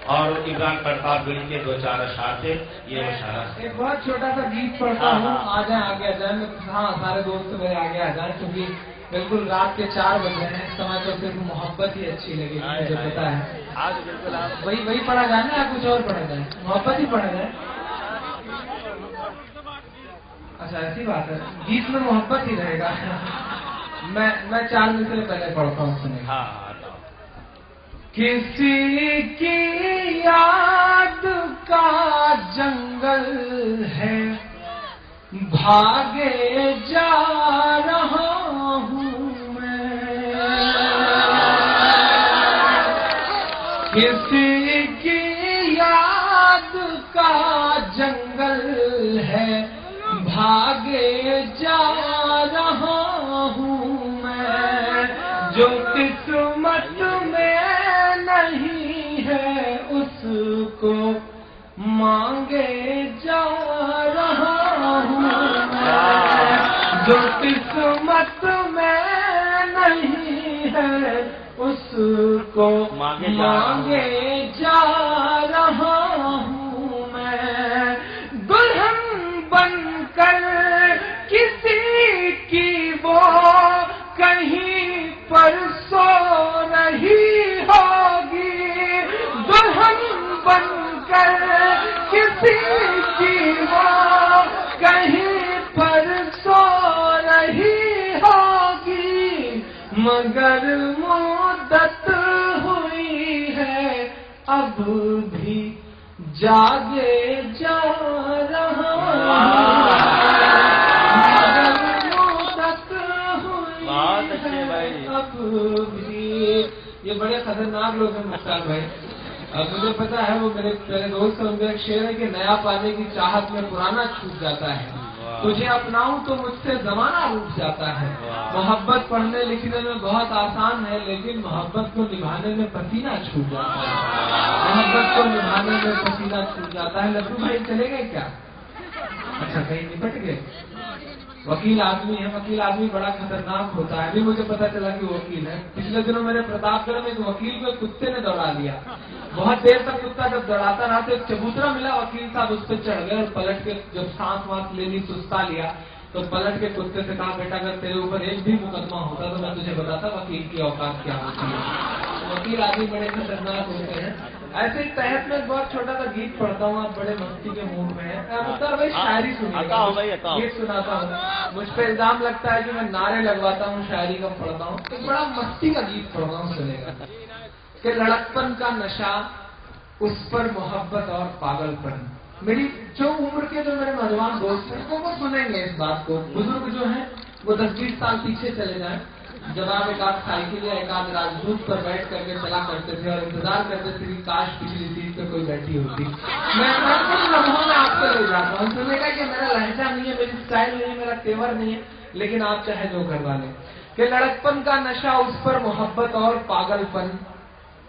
اور عمران پرتاپ گڑھی کے 2-4 اشعار تھے، یہ اشعار ایک بہت چھوٹا سا گیت پڑھتا ہوں، آ جائیں آگے آ جائیں. ہاں سارے دوست میرے آگے آ جائیں کیونکہ بالکل رات کے 4 بج رہے ہیں. اس سمے تو صرف محبت ہی اچھی لگے گی، مجھے پتا ہے. وہی پڑھا جائے نا یا کچھ اور پڑھا جائے؟ محبت ہی پڑھا جائے. اچھا ایسی بات ہے، گیت میں محبت ہی رہے گا. میں 4 مصرے پہلے پڑھتا ہوں، سنیں. کسی کی یاد کا جنگل ہے، بھاگے جا رہا ہوں میں. کسی کی یاد کا جنگل ہے، بھاگے جا رہا ہوں میں. جو قسمت میں نہیں ہے اس کو مانگے جا رہا ہوں میں. جو قسمت میں نہیں ہے اس کو مانگے جا رہا ہوں میں. دلہن بن کر کسی کی وہ کہیں پر سو رہی ہوگی. دلہن بن کر کسی کی وہ کہیں پر سو رہی ہوگی. مگر مدت ہوئی ہے اب بھی جاگے جا رہا ہوں. اب بھی یہ بڑے خطرناک لوگ ہیں مختار بھائی. اب مجھے پتا ہے وہ میرے دوست ہیں، ان کا ایک شعر ہے کہ نیا پانے کی چاہت میں پرانا چھوٹ جاتا ہے. تجھے اپناؤں تو مجھ سے زمانہ روٹ جاتا ہے. محبت پڑھنے لکھنے میں بہت آسان ہے لیکن محبت کو نبھانے میں پسینہ چھوٹ جاتا ہے. محبت کو نبھانے میں پسینہ چھوٹ جاتا ہے. لڈو بھائی چلے گئے کیا؟ اچھا کہیں نپٹ گئے. وکیل آدمی ہے، وکیل آدمی بڑا خطرناک ہوتا ہے. ابھی مجھے پتا چلا کہ وہ وکیل ہے. پچھلے دنوں میرے پرتاپ گڑھ میں ایک وکیل کو کتے نے دوڑا لیا. بہت دیر تک کتا جب دوڑاتا رہا تو ایک چبوترا ملا، وکیل صاحب اس پہ چڑھ گئے اور پلٹ کے جب سانس وانس لینی سستا لیا تو پلٹ کے کتے سے کہا بیٹا اگر تیرے اوپر ایک بھی مقدمہ ہوتا تو میں تجھے بتاتا وکیل کی اوقات کیا ہوتی ہے. وکیل آدمی بڑے خطرناک ہوتے ہیں. ایسے ہی تحت میں بہت چھوٹا سا گیت پڑھتا ہوں، آپ بڑے مستی کے موڈ میں ہیں. مختار بھائی شاعری سنیے گا، گیت سناتا ہوں. مجھ پہ الزام لگتا ہے کہ میں نعرے لگواتا ہوں، شاعری کم پڑھتا ہوں. ایک بڑا مستی کا گیت پڑھتا ہوں، سنے گا. کہ لڑکپن کا نشہ، اس پر محبت اور پاگل پن. میری جو عمر کے جو میرے نوجوان دوست ہیں وہ سنیں گے اس بات کو. بزرگ جو ہیں وہ 10-20 سال پیچھے چلے جائیں جب آپ ایک آدھ سائیکل یا ایک آدھ راجدوت پر بیٹھ کر کے چلا کرتے تھے اور انتظار کرتے تھے کہ کاش پچھلی سیٹ پہ کوئی بیٹھی ہوتی. میں کچھ لمحوں میں آپ کو لے جاتا ہوں. سننے کا کہ میرا لہجہ نہیں ہے، میری اسٹائل نہیں ہے، میرا تیور نہیں ہے، لیکن آپ چاہے جو کروا لیں. کہ لڑکپن کا نشہ، اس پر محبت اور پاگل پن،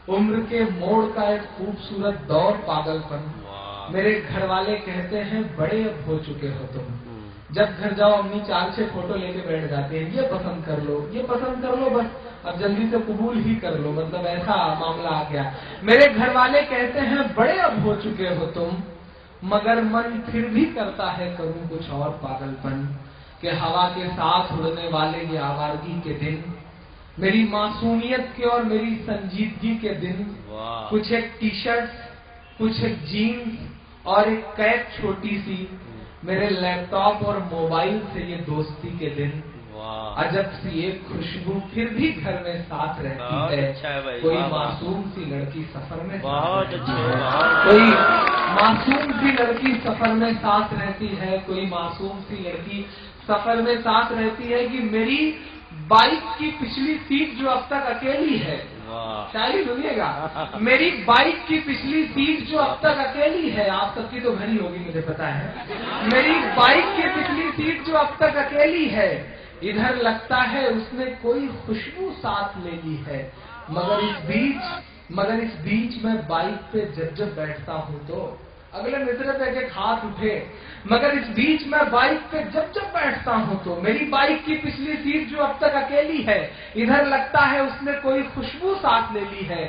عمر کے موڑ کا ایک خوبصورت دور پاگل پن. میرے گھر والے کہتے ہیں بڑے اب ہو چکے ہو تم. جب گھر جاؤ امی 4-6 فوٹو لے کے بیٹھ جاتے ہیں، یہ پسند کر لو، یہ پسند کر لو، بس اب جلدی سے قبول ہی کر لو. مطلب ایسا معاملہ آ گیا. میرے گھر والے کہتے ہیں بڑے اب ہو چکے ہو تم، مگر من پھر بھی کرتا ہے کروں کچھ اور پاگل پن. کہ ہوا کے ساتھ اڑنے والے یہ آوارگی کے دن، میری معصومیت کے اور میری سنجیدگی کے دن. کچھ ایک ٹی شرٹ، کچھ ایک جینز اور ایک کیپ چھوٹی سی، میرے لیپ ٹاپ اور موبائل سے یہ دوستی کے دن. عجب سی ایک خوشبو پھر بھی گھر میں ساتھ رہتی ہے. کوئی معصوم سی لڑکی سفر میں کوئی معصوم سی لڑکی سفر میں ساتھ رہتی ہے. کوئی معصوم سی لڑکی سفر میں ساتھ رہتی ہے. کہ میری بائک کی پچھلی سیٹ جو اب تک اکیلی ہے، شاعری سنیے گا. میری بائک کی پچھلی سیٹ جو اب تک اکیلی ہے، آپ سب کی تو بھری ہوگی مجھے پتا ہے. میری بائک کی پچھلی سیٹ جو اب تک اکیلی ہے، ادھر لگتا ہے اس نے کوئی خوشبو ساتھ لے لی ہے. مگر اس بیچ میں بائک پہ جب بیٹھتا ہوں تو اگلے مصرے پہ ایک ہاتھ اٹھے. مگر اس بیچ میں بائک پہ جب بیٹھتا ہوں تو میری بائک کی پچھلی سیٹ جو اب تک اکیلی ہے، ادھر لگتا ہے اس نے کوئی خوشبو ساتھ لے لی ہے.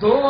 2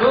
2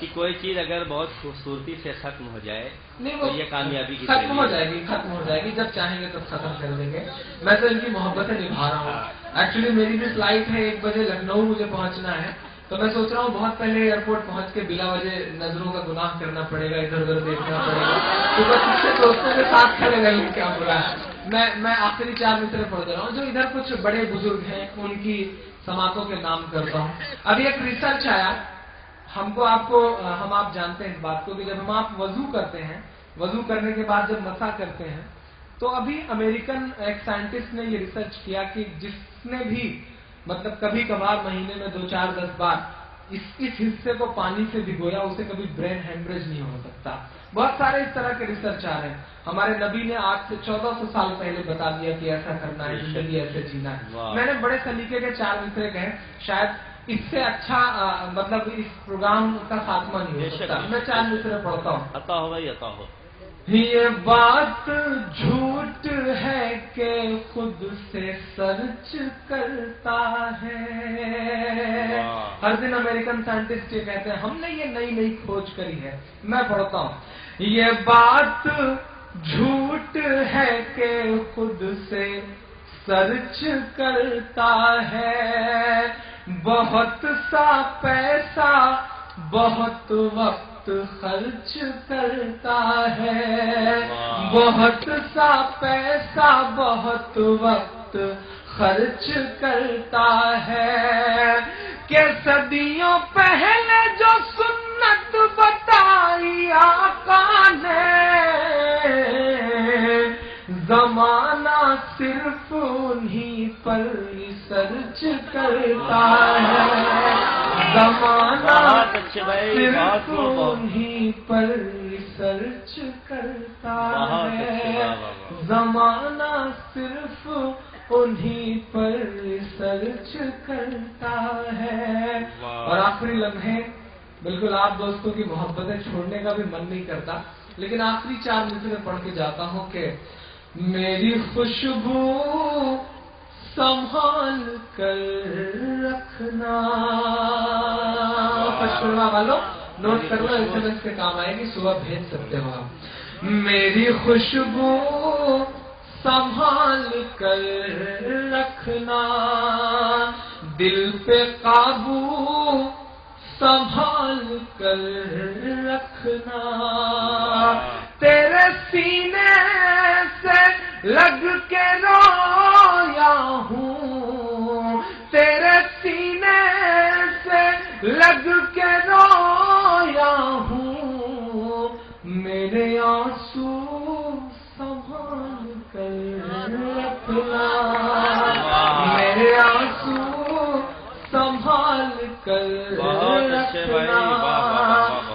کہ کوئی چیز اگر بہت خوبصورتی سے ختم ہو جائے نہیں تو وہ یہ کامیابی کی ختم ہو جائے گی جب چاہیں گے تب ختم کر دیں گے. میں تو ان کی محبتیں نبھا رہا ہوں. ایکچولی میری بھی فلائٹ ہے 1 بجے لکھنؤ مجھے پہنچنا ہے, تو میں سوچ رہا ہوں بہت پہلے ایئرپورٹ پہنچ کے بلا وجہ نظروں کا گناہ کرنا پڑے گا, ادھر ادھر دیکھنا پڑے گا, تو بس اس سے دوستوں کے ساتھ کھڑے رہنے کیا برا ہے. میں آخری 4 مصرے پڑھ دے رہا ہوں جو ادھر کچھ بڑے بزرگ ہیں ان کی سماعتوں کے نام کرتا ہوں. ابھی ایک ریسرچ آیا, ہم آپ جانتے ہیں اس بات کو کہ جب ہم آپ وضو کرتے ہیں, وضو کرنے کے بعد جب مسح کرتے ہیں, تو ابھی امریکن ایک سائنٹسٹ نے یہ ریسرچ کیا کہ جس نے بھی مطلب کبھی کبھار مہینے میں 2, 4, 10 بار اس حصے کو پانی سے بھگویا اسے کبھی برین ہیمریج نہیں ہو سکتا. بہت سارے اس طرح کے ریسرچ آ رہے ہیں. ہمارے نبی نے آج سے 1400 سال پہلے بتا دیا کہ ایسا کرنا ہے, زندگی ایسے جینا ہے. میں نے بڑے سلیقے کے 4 مصرے کہے, شاید اس سے اچھا مطلب اس پروگرام کا خاتمہ نہیں ہو سکتا. میں 4 مصرے پڑھتا ہوں. عطا ہو بھائی, عطا ہو. یہ بات جھوٹ ہے کہ خود سے سرچ کرتا ہے. ہر دن امریکن سائنٹسٹ یہ کہتے ہیں ہم نے یہ نئی کھوج کری ہے. میں پڑھتا ہوں, یہ بات جھوٹ ہے کہ خود سے سرچ کرتا ہے. بہت سا پیسہ بہت وقت خرچ کرتا ہے. بہت سا پیسہ بہت وقت خرچ کرتا ہے. کہ صدیوں پہلے جو سنت بتائی آقا نے, زمانہ صرف انہی پر ریسرچ کرتا ہے. زمانہ صرف انہی پر ریسرچ کرتا ہے. زمانہ صرف انہی پر ریسرچ کرتا ہے. اور آخری لمحے, بالکل آپ دوستوں کی محبتیں چھوڑنے کا بھی من نہیں کرتا, لیکن آخری 4 مصرے پڑھ کے جاتا ہوں کہ میری خوشبو سنبھال کر رکھنا. پشتونخوا والوں نوٹ کر لو, SMS کے کام آئے گی, صبح بھیج سکتے ہو آپ. میری خوشبو سنبھال کر رکھنا, دل پہ قابو سنبھال کر رکھنا. تیرے سینے سے لگ کے رویا ہوں, تیرے سینے سے لگ کے رویا ہوں. میرے آنسو سنبھال کر رکھنا, میرے آنسو سنبھال کر رکھنا.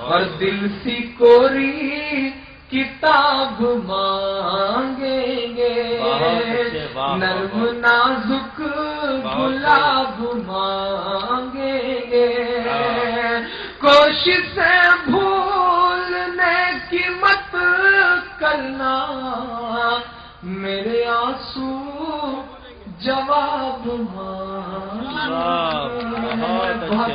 اور دل سی کوری کتاب مانگیں گے, نرم نازک گلاب مانگیں گے. کوششیں بھولنے کی مت کرنا, میرے آنسو جواب مانگیں گے. بہت